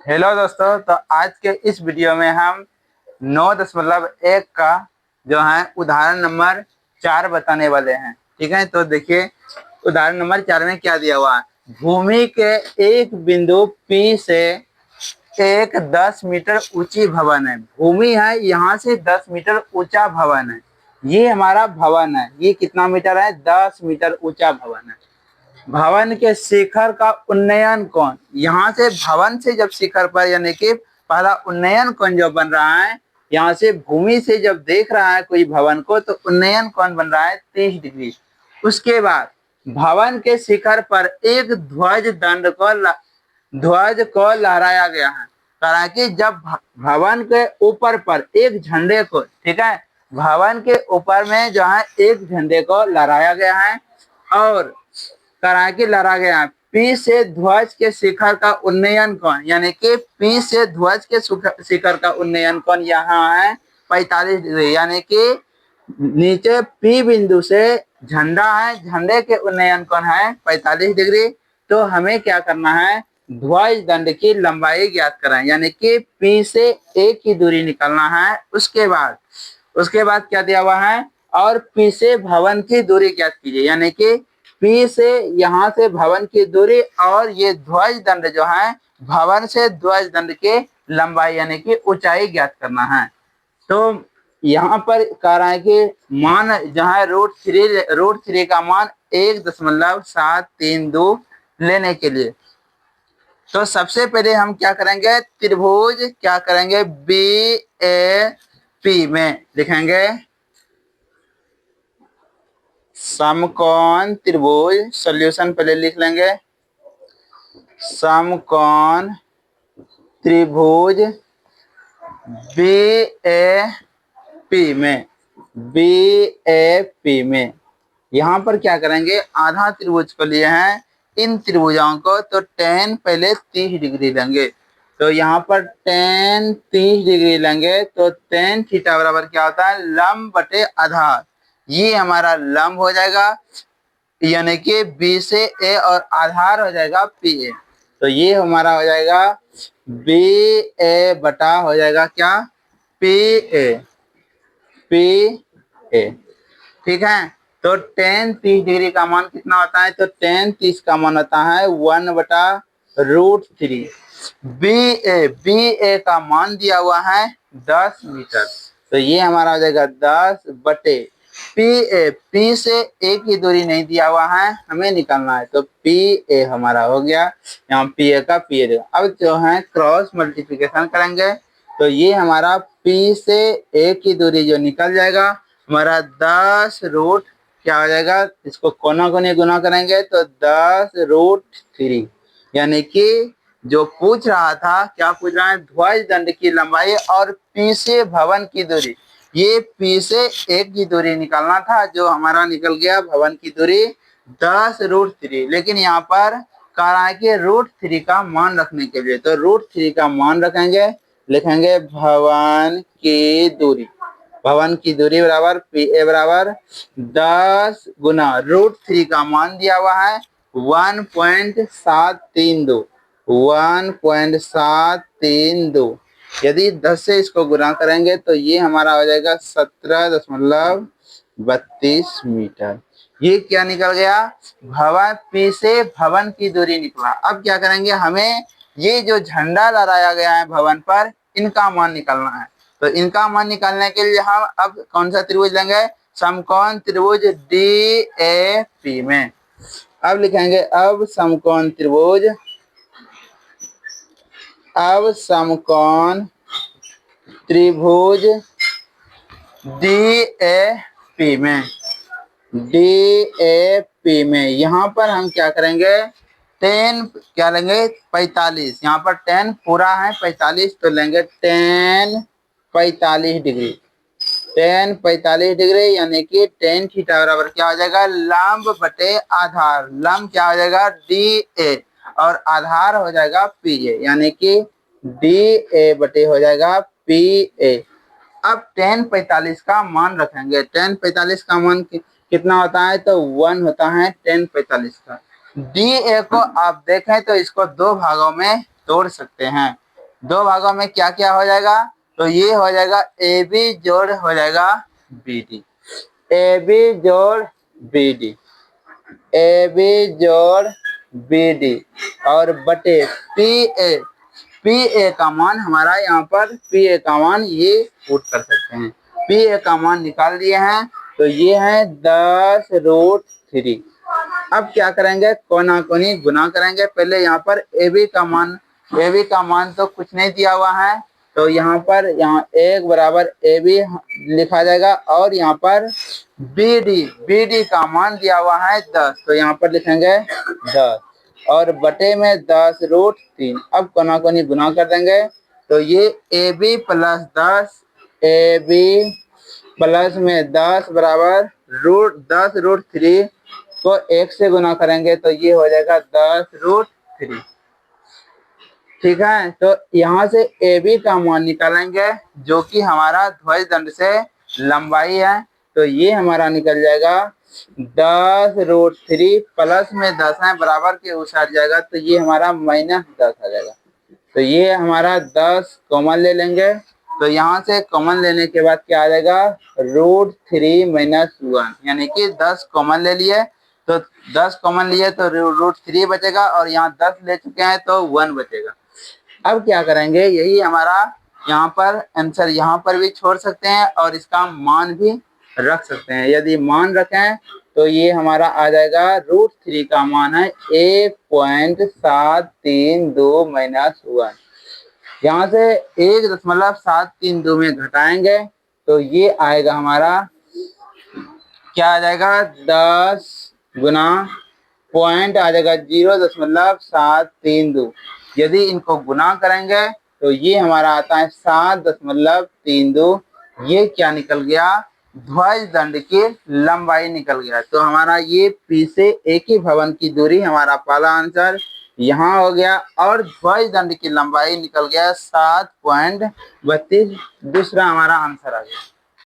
Hello दोस्तों, तो आज के इस वीडियो में हम 9.1 का जो है उदाहरण नंबर 4 बताने वाले हैं। ठीक है, तो देखिए उदाहरण नंबर 4 में क्या दिया हुआ है। भूमि के एक बिंदु P से एक 10 मीटर ऊंची भवन है। भूमि है, यहाँ से 10 मीटर ऊंचा भवन है। ये हमारा भवन है। ये कितना मीटर है? 10 मीटर ऊंचा भवन है। भवन के शिखर का उन्नयन कोण, यहाँ से भवन से जब शिखर पर यानी कि पहला उन्नयन कोण जो बन रहा है, यहाँ से भूमि से जब देख रहा है कोई भवन को तो उन्नयन कोण बन रहा है 30 डिग्री। उसके बाद भवन के शिखर पर एक ध्वज को लहराया गया है। हालांकि जब भवन के ऊपर पर एक झंडे को, ठीक है, भवन के ऊपर में जो है एक झंडे को लहराया गया है और कराके लहरा गया है। पी से ध्वज के शिखर का उन्नयन कोण, यानी कि पी से ध्वज के शिखर का उन्नयन कोण यहाँ है 45 डिग्री। यानी कि नीचे पी बिंदु से झंडा है, झंडे के उन्नयन कोण है 45 डिग्री। तो हमें क्या करना है? ध्वज दंड की लंबाई ज्ञात कराएं, यानी कि पी से ए की दूरी निकालना है। उसके बाद क्या दिया हुआ है? और पी से भवन की दूरी ज्ञात कीजिए, यानी कि पी से यहाँ से भवन की दूरी और ये ध्वज दंड जो है भवन से ध्वज दंड के लंबाई यानी कि ऊंचाई ज्ञात करना है। तो यहाँ पर कह रहा है कि मान जहाँ रूट थ्री का मान 1.732 लेने के लिए तो सबसे पहले हम क्या करेंगे? त्रिभुज क्या करेंगे? BAP में लिखेंगे समकोण त्रिभुज। सॉल्यूशन पहले लिख लेंगे। समकोण त्रिभुज BAP में यहाँ पर क्या करेंगे? आधा त्रिभुज को लिए हैं इन त्रिभुजाओं को, तो tan पहले 30 डिग्री लेंगे। तो यहाँ पर tan 30 डिग्री लेंगे तो tan थीटा बराबर क्या होता है? लंब बटे आधार। ये हमारा लंब हो जाएगा, यानी कि बी से ए और आधार हो जाएगा पी ए। तो ये हमारा हो जाएगा बी ए बटा हो जाएगा क्या? P A. ठीक है, तो tan 30 डिग्री का मान कितना होता है? तो tan 30 का मान होता है 1/√3। बी ए का मान दिया हुआ है 10 मीटर। तो ये हमारा हो जाएगा 10 बटे पी से ए की दूरी नहीं दिया हुआ है, हमें निकालना है। तो पी ए हमारा हो गया, यहाँ पी ए का पी ए। अब जो है क्रॉस मल्टीप्लिकेशन करेंगे तो ये हमारा पी से ए की दूरी जो निकल जाएगा हमारा 10 रूट क्या हो जाएगा? इसको कोना कोने गुना करेंगे तो 10√3। यानी कि जो पूछ रहा था, क्या पूछ रहा है? ध्वज दंड की लंबाई और पी से भवन की दूरी। ये पी से एक की दूरी निकालना था, जो हमारा निकल गया भवन की दूरी 10√3। लेकिन यहाँ पर कह रहा है कि √3 का मान रखने के लिए, तो √3 का मान रखेंगे, लिखेंगे भवन की दूरी बराबर पी ए बराबर 10 गुना √3 का मान दिया हुआ है 1.732। यदि 10 से इसको गुना करेंगे तो ये हमारा हो जाएगा 17.32 मीटर। ये क्या निकल गया? भवन पी से भवन की दूरी निकला। अब क्या करेंगे? हमें ये जो झंडा लहराया गया है भवन पर, इनका मान निकालना है। तो इनका मान निकालने के लिए हम अब कौन सा त्रिभुज लेंगे? समकोण त्रिभुज DAP में। अब लिखेंगे अब समकोण त्रिभुज DAP में यहाँ पर हम क्या करेंगे? tan क्या लेंगे? 45। यहाँ पर tan पूरा है 45, तो लेंगे tan 45 डिग्री। tan 45 डिग्री यानी कि tan थीटा बराबर क्या हो जाएगा? लंब बटे आधार। लंब क्या हो जाएगा? DA और आधार हो जाएगा PA, यानी कि DA बटे हो जाएगा PA। अब tan 45 का मान रखेंगे। tan 45 का मान कितना होता है? तो 1 होता है tan 45 का। DA को आप देखें तो इसको दो भागों में तोड़ सकते हैं। दो भागों में क्या क्या हो जाएगा, तो ये हो जाएगा ए बी जोड़ हो जाएगा बी डी, ए बी जोड़ बी डी, ए बी जोड़ बी डी और बटे पी ए, पी ए का मान हमारा यहाँ पर पी ए का मान ये पुट कर सकते हैं, पी ए का मान निकाल दिए हैं, तो ये है 10√3। अब क्या करेंगे, कोना कोनी गुना करेंगे। पहले यहाँ पर ए बी का मान तो कुछ नहीं दिया हुआ है, तो यहाँ पर एक बराबर ए बी लिखा जाएगा और यहाँ पर बी डी का मान दिया हुआ है 10, तो यहाँ पर लिखेंगे 10 और बटे में 10√3। अब कोना कोनी गुना कर देंगे, तो ये A B plus 10, A B plus में 10 बराबर 10√3 को 1 से गुना करेंगे, तो ये हो जाएगा 10√3। ठीक है, तो यहाँ से ए बी का मान निकालेंगे जो कि हमारा ध्वज दंड से लंबाई है, तो ये हमारा निकल जाएगा 10√3 प्लस में 10 है बराबर के उस हट जाएगा, तो ये हमारा -10 आ जाएगा। तो ये हमारा 10 कॉमन ले लेंगे, तो यहाँ से कॉमन लेने के बाद क्या आ जाएगा, √3 - 1, यानी कि 10 कॉमन ले लिए, तो 10 कॉमन लिए तो √3 बचेगा और यहाँ 10 ले चुके हैं तो 1 बचेगा। अब क्या करेंगे, यही हमारा यहाँ पर आंसर यहाँ पर भी छोड़ सकते हैं और इसका मान भी रख सकते हैं। यदि मान रखें तो ये हमारा आ जाएगा √3 का मान है 1.732 - 1। यहाँ से 1.732 में घटाएंगे तो ये आएगा हमारा, क्या आ जाएगा, 10 गुना पॉइंट आ जाएगा 0.732। यदि इनको गुना करेंगे तो ये हमारा आता है 7.32। ये क्या निकल गया, ध्वज दंड की लंबाई निकल गया। तो हमारा ये पी से एक ही भवन की दूरी हमारा पहला आंसर यहाँ हो गया और ध्वज दंड की लंबाई निकल गया 7.32, दूसरा हमारा आंसर आ गया।